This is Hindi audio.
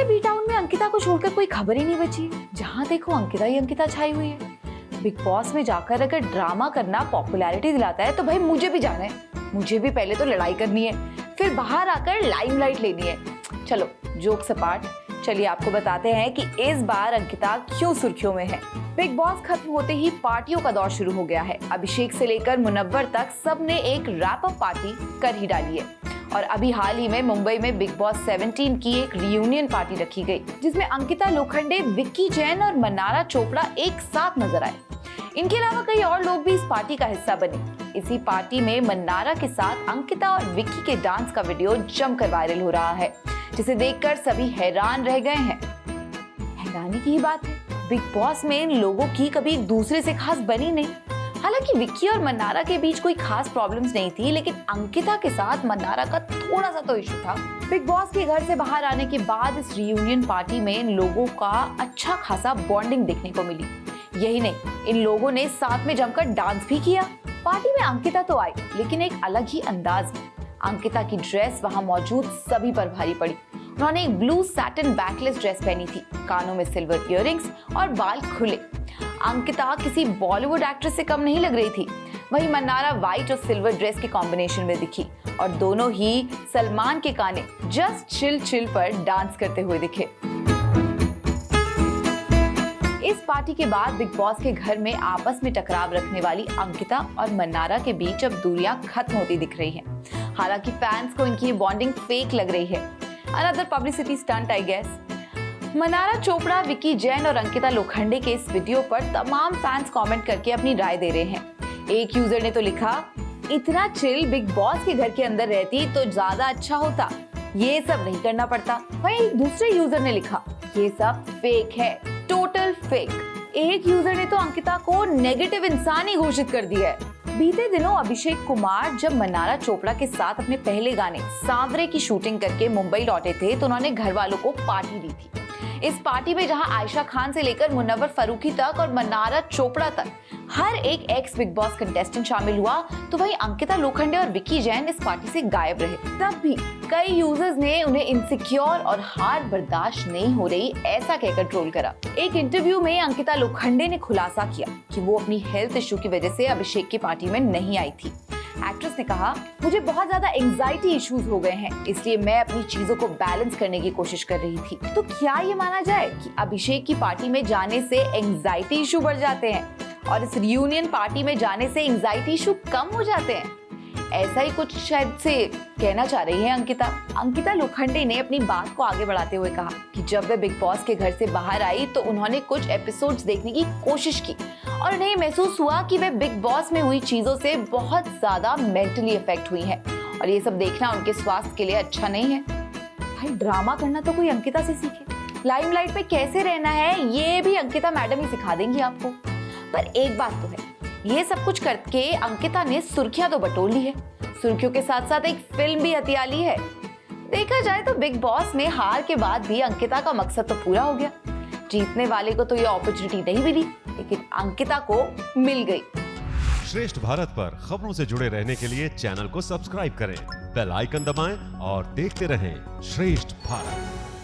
बी टाउन में अंकिता को छोड़कर कोई खबर ही नहीं बची। जहाँ देखो अंकिता ही अंकिता छाई हुई है। बिग बॉस में जाकर अगर ड्रामा करना पॉपुलैरिटी दिलाता है तो भाई मुझे भी जाना है। मुझे भी पहले तो लड़ाई करनी है, फिर बाहर आकर लाइमलाइट लेनी है। चलो जोक्स अपार्ट, चलिए आपको बताते हैं कि इस बार अंकिता क्यों सुर्खियों में है। बिग बॉस खत्म होते ही पार्टियों का दौर शुरू हो गया है। अभिषेक से लेकर मुनव्वर तक सबने एक रैप अप पार्टी कर ही डाली है। और अभी हाल ही में मुंबई में बिग बॉस 17 की एक रियूनियन पार्टी रखी गई, जिसमें अंकिता लोखंडे, विक्की जैन और मन्नारा चोपड़ा एक साथ नजर आए। इनके अलावा कई और लोग भी इस पार्टी का हिस्सा बने। इसी पार्टी में मन्नारा के साथ अंकिता और विक्की के डांस का वीडियो जमकर वायरल हो रहा है, जिसे देखकर सभी हैरान रह गए हैं। हैरानी की ही बात है, बिग बॉस में इन लोगों की कभी एक दूसरे से खास बनी नहीं। हालांकि विक्की और मन्नारा के बीच कोई खास प्रॉब्लम्स नहीं थी, लेकिन अंकिता के साथ मन्नारा का थोड़ा सा तो इशू था। बिग बॉस के घर से बाहर आने के बाद इस रियूनियन पार्टी में इन लोगों का अच्छा खासा बॉन्डिंग देखने को मिली। यही नहीं, इन लोगों ने साथ में जमकर डांस भी किया। पार्टी में अंकिता तो आई, लेकिन एक अलग ही अंदाज में। अंकिता की ड्रेस वहां मौजूद सभी पर भारी पड़ी। उन्होंने एक ब्लू सैटिन बैकलेस ड्रेस पहनी थी, कानों में सिल्वर इयररिंग्स और बाल खुले। अंकिता किसी बॉलीवुड एक्ट्रेस से कम नहीं लग रही थी। वहीं मन्नारा व्हाइट और सिल्वर ड्रेस के कॉम्बिनेशन में दिखी और दोनों ही सलमान के गाने जस्ट चिल चिल पर डांस करते हुए दिखे। इस पार्टी के बाद बिग बॉस के घर में आपस में टकराव रखने वाली अंकिता और मन्नारा के बीच अब दूरियां खत्म होती दिख रही हैं। हालांकि फैंस को इनकी बॉन्डिंग फेक लग रही है। Another publicity stunt I guess. Mannara Chopra, Vicky Jain और अंकिता लोखंडे के इस वीडियो पर तमाम फैंस कमेंट करके अपनी राय दे रहे हैं। एक यूजर ने तो लिखा, इतना चिल बिग बॉस के घर के अंदर रहती तो ज्यादा अच्छा होता, ये सब नहीं करना पड़ता। वहीं दूसरे यूजर ने लिखा, ये सब फेक है, टोटल फेक। एक यूजर ने तो अंकिता को नेगेटिव इंसान ही घोषित कर दिया है। बीते दिनों अभिषेक कुमार जब मन्नारा चोपड़ा के साथ अपने पहले गाने सांवरे की शूटिंग करके मुंबई लौटे थे तो उन्होंने घर वालों को पार्टी दी थी। इस पार्टी में जहां आयशा खान से लेकर मुनव्वर फरूकी तक और मन्नारा चोपड़ा तक हर एक एक्स बिग बॉस कंटेस्टेंट शामिल हुआ, तो वहीं अंकिता लोखंडे और विक्की जैन इस पार्टी से गायब रहे। तब भी कई यूजर्स ने उन्हें इनसिक्योर और हार बर्दाश्त नहीं हो रही ऐसा कहकर ट्रोल करा। एक इंटरव्यू में अंकिता लोखंडे ने खुलासा किया कि वो अपनी हेल्थ इशू की वजह से अभिषेक की पार्टी में नहीं आई थी। एक्ट्रेस ने कहा, मुझे बहुत ज्यादा एंजाइटी इश्यूज हो गए हैं, इसलिए मैं अपनी चीजों को बैलेंस करने की कोशिश कर रही थी। तो क्या ये माना जाए कि अभिषेक की पार्टी में जाने से एंजाइटी इशू बढ़ जाते हैं और इस रियूनियन पार्टी में जाने से एंजाइटी इशू कम हो जाते हैं? ऐसा ही कुछ शायद से कहना चाह रही है अंकिता। अंकिता लोखंडे ने अपनी बात को आगे बढ़ाते हुए कहा कि जब वे बिग बॉस के घर से बाहर आई तो उन्होंने कुछ एपिसोड्स देखने की कोशिश की और उन्हें महसूस हुआ कि वे बिग बॉस में हुई चीजों से बहुत ज्यादा मेंटली अफेक्ट हुई हैं और ये सब देखना उनके स्वास्थ्य के लिए अच्छा नहीं है। भाई ड्रामा करना तो कोई अंकिता से सीखे, लाइमलाइट पे कैसे रहना है ये भी अंकिता मैडम ही सिखा देंगी आपको। पर एक बात तो है, ये सब कुछ करके अंकिता ने सुर्खियां तो बटोर ली है, सुर्खियों के साथ साथ एक फिल्म भी हथिया ली है। देखा जाए तो बिग बॉस में हार के बाद भी अंकिता का मकसद तो पूरा हो गया। जीतने वाले को तो ये अपॉर्चुनिटी नहीं मिली, लेकिन अंकिता को मिल गई। श्रेष्ठ भारत पर खबरों से जुड़े रहने के लिए चैनल को सब्सक्राइब करें, बेल आइकन दबाएं और देखते रहें श्रेष्ठ भारत।